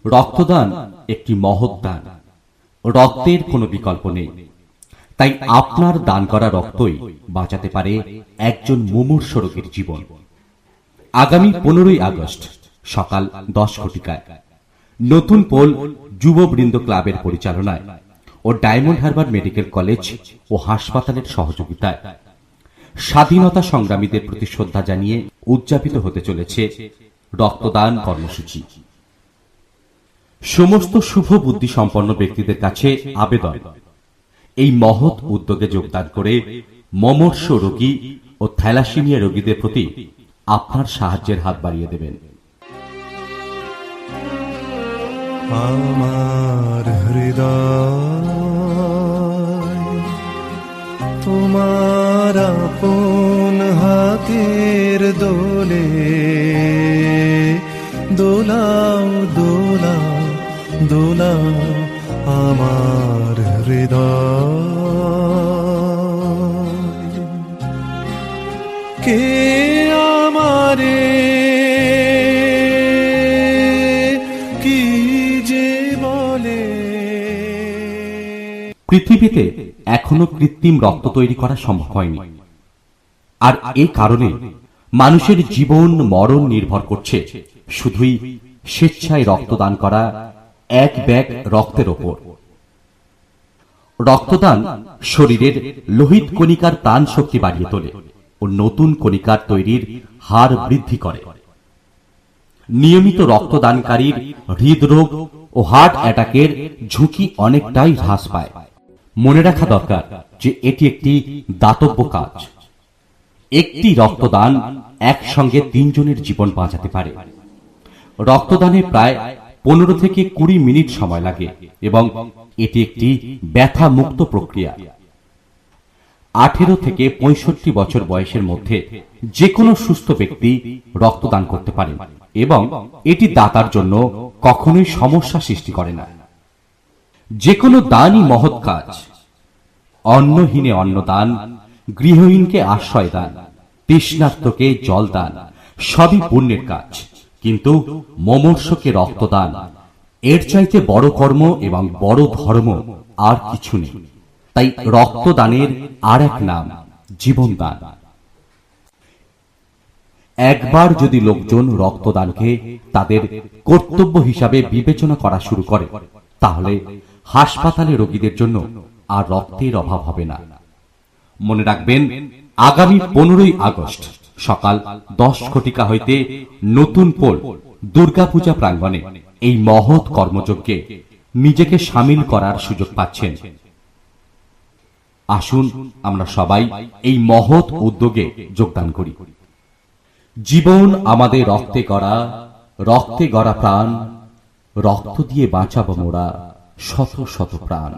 রক্তদান একটি মহৎ দান। রক্তের কোনো বিকল্প নেই। তাই আপনার দান করা রক্তই বাঁচাতে পারে একজন মুমূর্ষ রোগীর জীবন। আগামী 15ই আগস্ট সকাল 10 ঘটিকায় নতুন পোল যুববৃন্দ ক্লাবের পরিচালনায় ও ডায়মন্ড হারবার মেডিকেল কলেজ ও হাসপাতালের সহযোগিতায় স্বাধীনতা সংগ্রামীদের প্রতি শ্রদ্ধা জানিয়ে উদযাপিত হতে চলেছে রক্তদান কর্মসূচি। সমস্ত শুভ বুদ্ধি সম্পন্ন ব্যক্তিদের কাছে আবেদন, এই মহৎ উদ্যোগে যোগদান করে মুমূর্ষ রোগী ও থ্যালাসেমিয়া রোগীদের প্রতি আপনার সাহায্যের হাত বাড়িয়ে দেবেন। আমার হৃদয় তোমার আপন হাতের দোলে দোলাও দোলাও দোলাও আমার হৃদয়। কে আমারে কি যে বলে। পৃথিবীতে এখনো কৃত্রিম রক্ত তৈরি করা সম্ভব হয়নি, আর এই কারণে মানুষের জীবন মরণ নির্ভর করছে শুধুই স্বেচ্ছায় রক্তদান করা এক ব্যাগ রক্তের ওপর। রক্তদান শরীরের লোহিত কণিকার প্রাণ শক্তি বাড়িয়ে তোলে ও নতুন কণিকার তৈরির হার বৃদ্ধি করে। নিয়মিত রক্তদানকারীর হৃদরোগ ও হার্ট অ্যাটাকের ঝুঁকি অনেকটাই হ্রাস পায়। মনে রাখা দরকার যে এটি একটি দাতব্য কাজ। একটি রক্তদান একসঙ্গে 3 জনের জীবন বাঁচাতে পারে। রক্তদানে প্রায় 15 থেকে 20 মিনিট সময় লাগে এবং এটি একটি ব্যথা মুক্ত প্রক্রিয়া। 18 থেকে 65 বছর বয়সের মধ্যে যে কোনো সুস্থ ব্যক্তি রক্তদান করতে পারেন এবং এটি দাতার জন্য কখনোই সমস্যা সৃষ্টি করে না। যে কোনো দানই মহৎ কাজ। অন্নহীনে অন্নদান, গৃহহীনকে আশ্রয় দান, তৃষ্ণার্তকে জল দান, সবই পুণ্যের কাজ। কিন্তু মুমূর্ষকে রক্তদান, এর চাইতে বড় কর্ম এবং বড় ধর্ম আর কিছু নেই। তাই রক্তদানের আর এক নাম জীবনদান। একবার যদি লোকজন রক্তদানকে তাদের কর্তব্য হিসাবে বিবেচনা করা শুরু করে, তাহলে হাসপাতালে রোগীদের জন্য আর রক্তের অভাব হবে না। মনে রাখবেন, আগামী 15ই আগস্ট সকাল 10 ঘটিকা হইতে নতুন পোল দুর্গাপূজা প্রাঙ্গণে এই মহৎ কর্মযজ্ঞে নিজেকে সামিল করার সুযোগ পাচ্ছেন। আসুন আমরা সবাই এই মহৎ উদ্যোগে যোগদান করি। জীবন আমাদের রক্তে গড়া, রক্তে গড়া প্রাণ, রক্ত দিয়ে বাঁচাবো মোরা শত শত প্রাণ।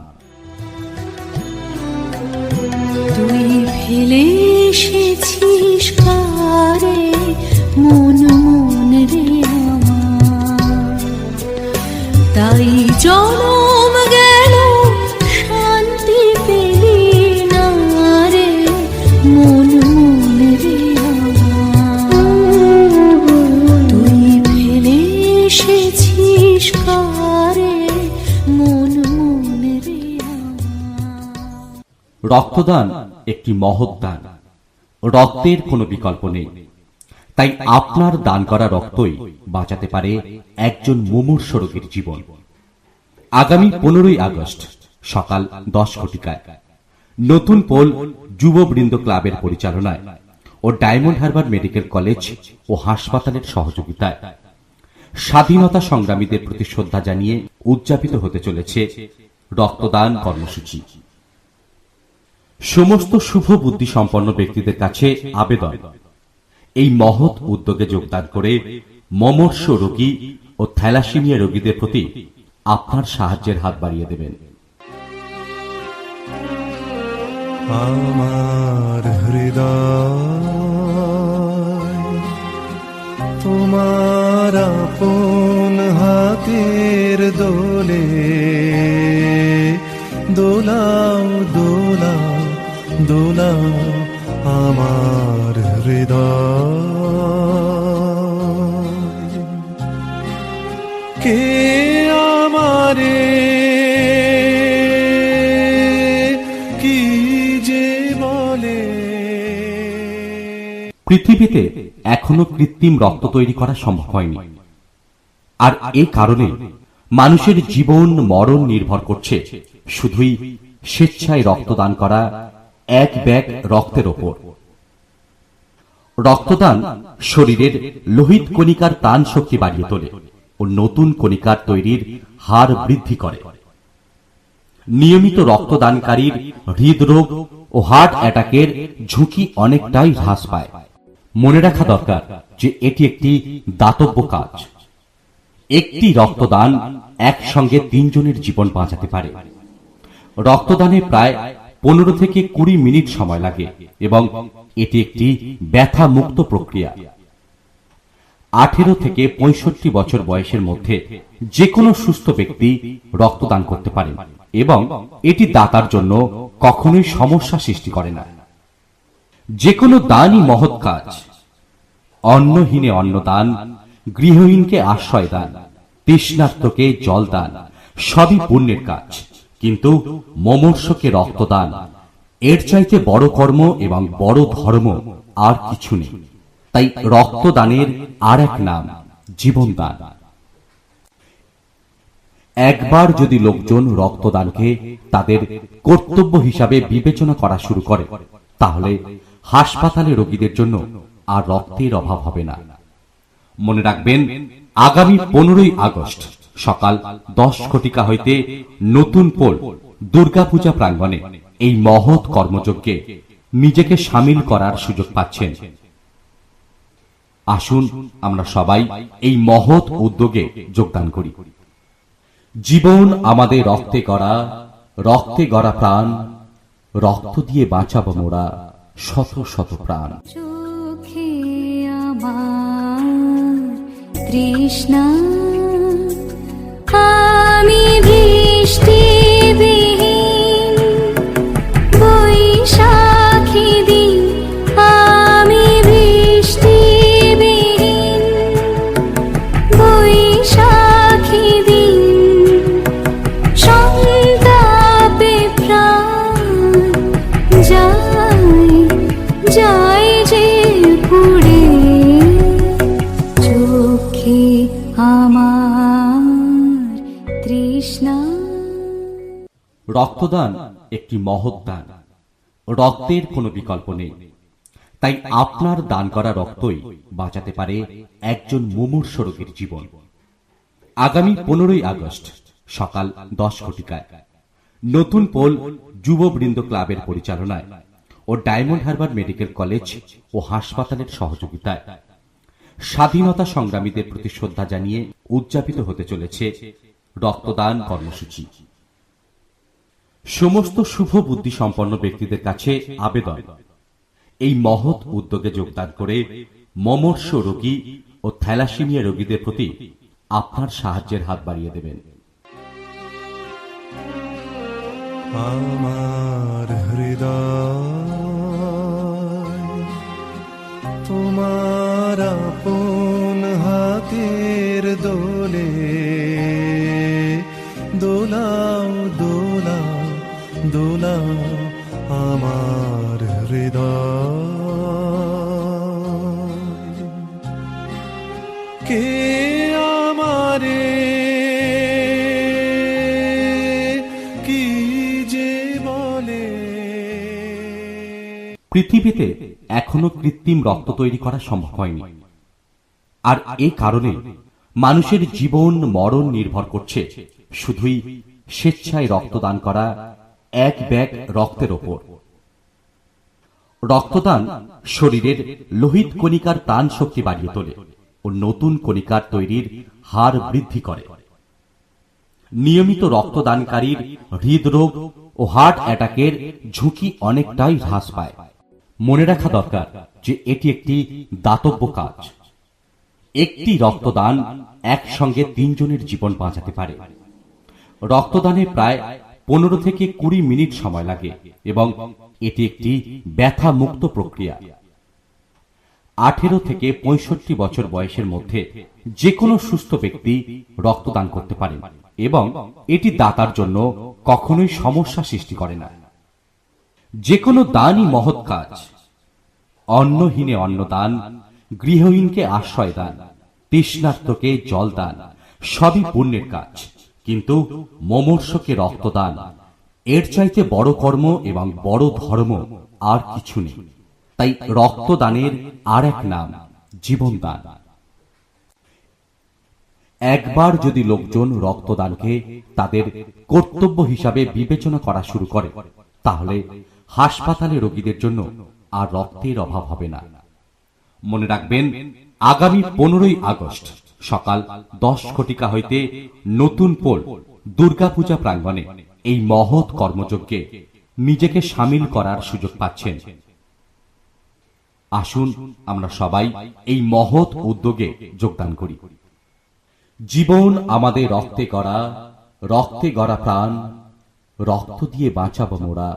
তুই ফেলে এসেছিস কারে মন মন রে আমার, তাই জনম গেল শান্তি পেলি না রে মন মন রে আমার। তুই ফেলে এসেছিস কারে মন মন রে আমার। রক্তদান একটি মহৎ দান। রক্তের কোনো বিকল্প নেই। তাই আপনার দান করা রক্তই বাঁচাতে পারে একজন মুমূর্ষ রোগীর জীবন। আগামী 15ই আগস্ট সকাল 10 ঘটিকায় নতুন পোল যুববৃন্দ ক্লাবের পরিচালনায় ও ডায়মন্ড হারবার মেডিকেল কলেজ ও হাসপাতালের সহযোগিতায় স্বাধীনতা সংগ্রামীদের প্রতি শ্রদ্ধা জানিয়ে উদযাপিত হতে চলেছে রক্তদান কর্মসূচি। সমস্ত শুভ বুদ্ধি সম্পন্ন ব্যক্তিদের কাছে আবেদন, এই মহৎ উদ্যোগে যোগদান করে মুমূর্ষ রোগী ও থ্যালাসেমিয়া রোগীদের প্রতি আপনার সাহায্যের হাত বাড়িয়ে দেবেন। আমার হৃদয় তোমার আপন হাতের দোলে দোলাও দোলাও দোলাও আমার হৃদয়। কে পৃথিবীতে এখনো কৃত্রিম রক্ত তৈরি করা সম্ভব হয়নি, আর এই কারণে মানুষের জীবন মরণ নির্ভর করছে শুধুই স্বেচ্ছায় রক্তদান করা এক ব্যাগ রক্তের ওপর। রক্তদান শরীরের লোহিত কণিকার প্রাণ শক্তি বাড়িয়ে তোলে ও নতুন কণিকার তৈরির হার বৃদ্ধি করে। নিয়মিত রক্তদানকারীর হৃদরোগ ও হার্ট অ্যাটাকের ঝুঁকি অনেকটাই হ্রাস পায়। মনে রাখা দরকার যে এটি একটি দাতব্য কাজ। একটি রক্তদান একসঙ্গে 3 জনের জীবন বাঁচাতে পারে। রক্তদানে প্রায় 15 থেকে 20 মিনিট সময় লাগে এবং এটি একটি ব্যথা মুক্ত প্রক্রিয়া। 18 থেকে 65 বছর বয়সের মধ্যে যে কোনো সুস্থ ব্যক্তি রক্তদান করতে পারেন এবং এটি দাতার জন্য কখনোই সমস্যা সৃষ্টি করে না। যে কোনো দানই মহৎ কাজ। অন্নহীনে অন্নদান, গৃহহীনকে আশ্রয় দান, তৃষ্ণার্তকে জল দান, সবই পুণ্যের কাজ। কিন্তু মুমূর্ষুকে রক্তদান, এর চাইতে বড় কর্ম এবং বড় ধর্ম আর কিছু নেই। তাই রক্তদানের আর এক নাম জীবনদান। একবার যদি লোকজন রক্তদানকে তাদের কর্তব্য হিসাবে বিবেচনা করা শুরু করে, তাহলে হাসপাতালে রোগীদের জন্য আর রক্তের অভাব হবে না। মনে রাখবেন, আগামী 15ই আগস্ট সকাল 10 ঘটিকা হইতে নতুন পোল দুর্গাপূজা প্রাঙ্গণে এই মহৎ কর্মযজ্ঞে নিজেকে সামিল করার সুযোগ পাচ্ছেন। আসুন আমরা সবাই এই মহৎ উদ্যোগে যোগদান করি। জীবন আমাদের রক্তে গড়া প্রাণ, রক্ত দিয়ে বাঁচাবো মোরা শত শত প্রাণ। চোখে আমার তৃষ্ণা, আমি বৃষ্টিবিহীন বৈশাখী দিন, আমি বৃষ্টিবিহীন বৈশাখী দিন, সন্তাপে প্রাণ যায় যে পুড়ে, চোখে আমার তৃষ্ণা। রক্তদান একটি মহৎ দান। রক্তের কোনো বিকল্প নেই। তাই আপনার দান করা রক্তই বাঁচাতে পারে একজন মুমূর্ষু রোগীর জীবন। আগামী 15ই আগস্ট সকাল 10 ঘটিকায় নতুন পোল যুববৃন্দ ক্লাবের পরিচালনায় ও ডায়মন্ড হারবার মেডিকেল কলেজ ও হাসপাতালের সহযোগিতায় স্বাধীনতা সংগ্রামীদের প্রতি শ্রদ্ধা জানিয়ে উদযাপিত হতে চলেছে রক্তদান কর্মসূচি। সমস্ত শুভ বুদ্ধি সম্পন্ন ব্যক্তিদের কাছে আবেদন, এই মহৎ উদ্যোগে যোগদান করে মুমূর্ষু রোগী ও থ্যালাসেমিয়া রোগীদের প্রতি আপনার সাহায্যের হাত বাড়িয়ে দেবেন। আমার হৃদয় তোমার আপন হাতের দোলে দোলাও দোলাও দোলাও আমার হৃদয়। কে আমারে কি যে বলে। পৃথিবীতে এখনো কৃত্রিম রক্ত তৈরি করা সম্ভব হয়নি, আর এই কারণে মানুষের জীবন মরণ নির্ভর করছে শুধুই স্বেচ্ছায় রক্তদান করা এক ব্যাগ রক্তের ওপর। রক্তদান শরীরের লোহিত কণিকার প্রাণ শক্তি বাড়িয়ে তোলে ও নতুন কণিকার তৈরির হার বৃদ্ধি করে। নিয়মিত রক্তদানকারীর হৃদরোগ ও হার্ট অ্যাটাকের ঝুঁকি অনেকটাই হ্রাস পায়। মনে রাখা দরকার যে এটি একটি দাতব্য কাজ। একটি রক্তদান একসঙ্গে 3 জনের জীবন বাঁচাতে পারে। রক্তদানে প্রায় 15 থেকে 20 মিনিট সময় লাগে এবং এটি একটি ব্যথা মুক্ত প্রক্রিয়া। 18 থেকে 65 বছর বয়সের মধ্যে যে কোনো সুস্থ ব্যক্তি রক্তদান করতে পারেন এবং এটি দাতার জন্য কখনোই সমস্যা সৃষ্টি করে না। যে কোনো দানই মহৎ কাজ। অন্নহীনে অন্নদান, গৃহহীনকে আশ্রয় দান, তৃষ্ণার্তকে জল দান, সবই পুণ্যের কাজ। কিন্তু মুমূর্ষকে রক্তদান, এর চাইতে বড় কর্ম এবং বড় ধর্ম আর কিছু নেই। তাই রক্তদানের আর এক নাম জীবনদান। একবার যদি লোকজন রক্তদানকে তাদের কর্তব্য হিসাবে বিবেচনা করা শুরু করে, তাহলে হাসপাতালে রোগীদের জন্য আর রক্তের অভাব হবে না। মনে রাখবেন, আগামী 15ই আগস্ট সকাল 10 ঘটিকা হইতে নতুন পোল দুর্গাপূজা প্রাঙ্গণে এই মহৎ কর্মযজ্ঞে নিজেকে সামিল করার সুযোগ পাচ্ছেন। আসুন আমরা সবাই এই মহৎ উদ্যোগে যোগদান করি। জীবন আমাদের রক্তে গড়া, রক্তে গড়া প্রাণ, রক্ত দিয়ে বাঁচাবো মোরা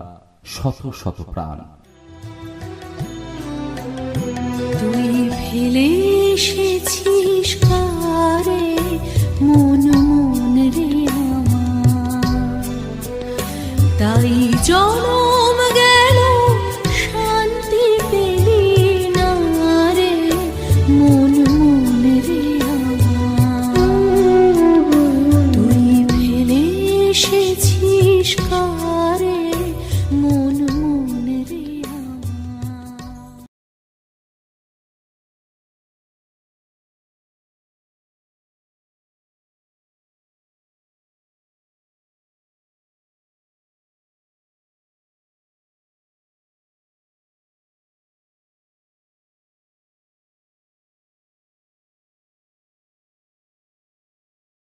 শত শত প্রাণ। তুই ফেলে এসেছিস কারে